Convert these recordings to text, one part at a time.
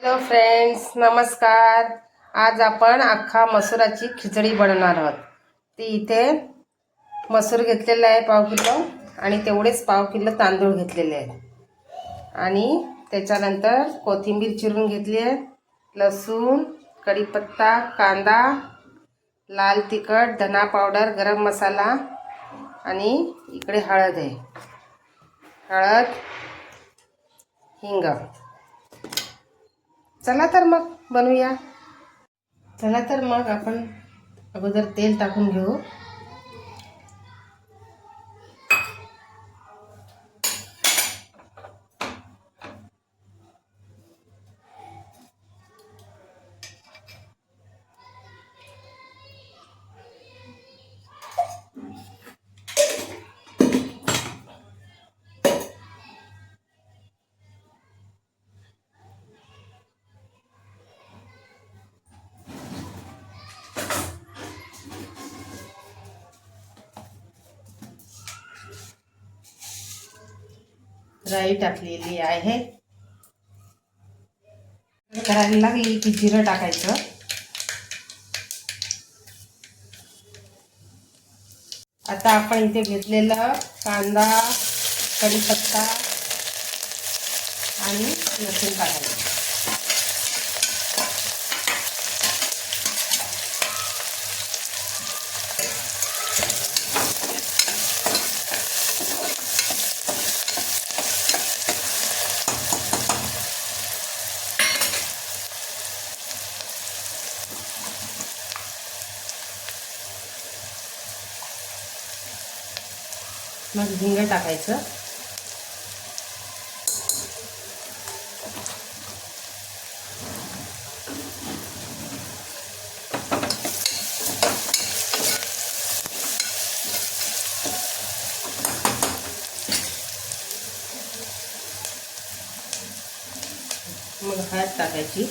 Hello friends, नमस्कार. आज आपण अख्खा मसुराची खिचडी बनवणार आहोत. ती इथे मसूर घेतलेला आहे पाव किलो आणि तेवढेच पाव किलो तांदूळ घेतलेले आहेत आणि त्याच्यानंतर कोथिंबीर चिरून घेतली आहे, लसूण, कढीपत्ता, कांदा, लाल तिखट, धना पावडर, गरम मसाला आणि इकडे हळद आहे. हळद, हिंग. चला तर मग बनवूया. चला तर मग आपण अगोदर तेल टाकून घेऊ. राई टाकलेली आहे. करायला लागली की जिरं टाकायचं. आता आपण इथे घेतलेलं कांदा, कढीपत्ता आणि लसूण टाकायचं. मग हिंग टाकायचं. मग हळद टाकायची.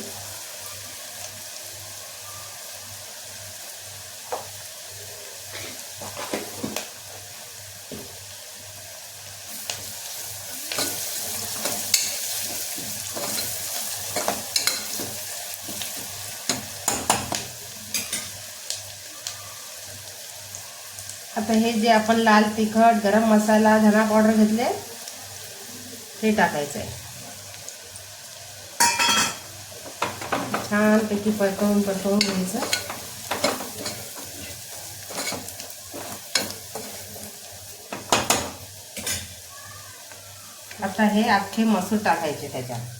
आता हे जे आपण लाल तिखट, गरम मसाला, धना पावडर घेतले ते टाकायचं आहे. छानपैकी परतवून घ्यायचं. आता हे अख्खे मसूर टाकायचे त्याच्यात.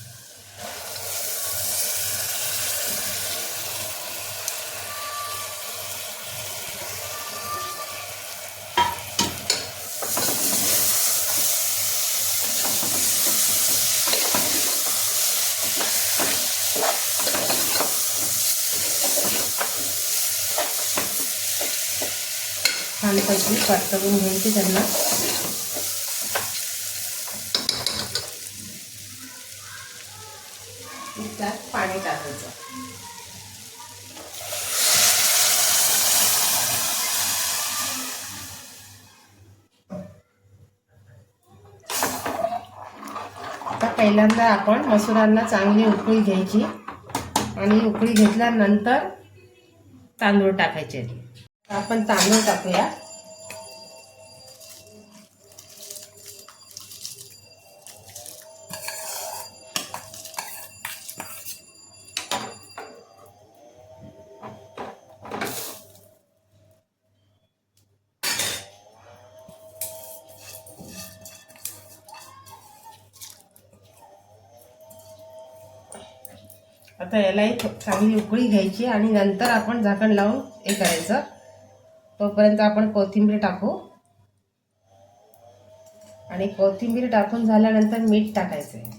छानपैकी परतवून घ्यायची त्यांना. त्यात पाणी टाकायचं. आता पहिल्यांदा आपण मसुरांना चांगली उकळी घ्यायची आणि उकळी घेतल्यानंतर तांदूळ टाकायचे. आपण तांदूळ टाकूया. आता यालाही चांगली उकळी घ्यायची आणि नंतर आपण झाकण लावून हे करायचं. तोपर्यंत आपण कोथिंबीर टाकू आणि कोथिंबीर टाकून झाल्यानंतर मीठ टाकायचं.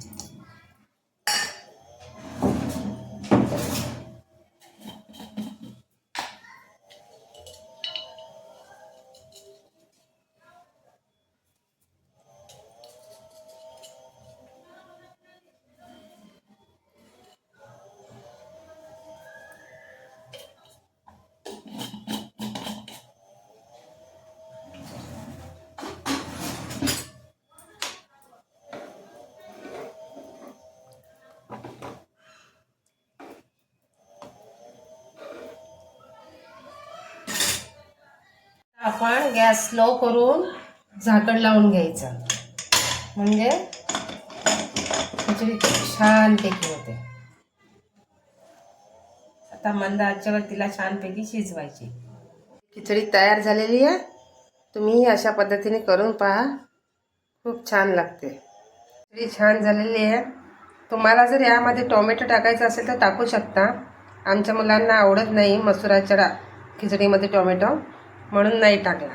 आपण गॅस स्लो करून झाकण लावून घ्यायचं, म्हणजे खिचडी छानपैकी होते. आता मंद आचेवर तिला छानपैकी शिजवायची. खिचडी तयार झालेली आहे. तुम्ही अशा पद्धतीने करून पहा, खूप छान लागते. खिचडी छान झालेली आहे. तुम्हाला जर यामध्ये टोमॅटो टाकायचं असेल तर टाकू शकता. आमच्या मुलांना आवडत नाही मसुराच्या खिचडीमध्ये टोमॅटो, म्हणून नाही टाकला.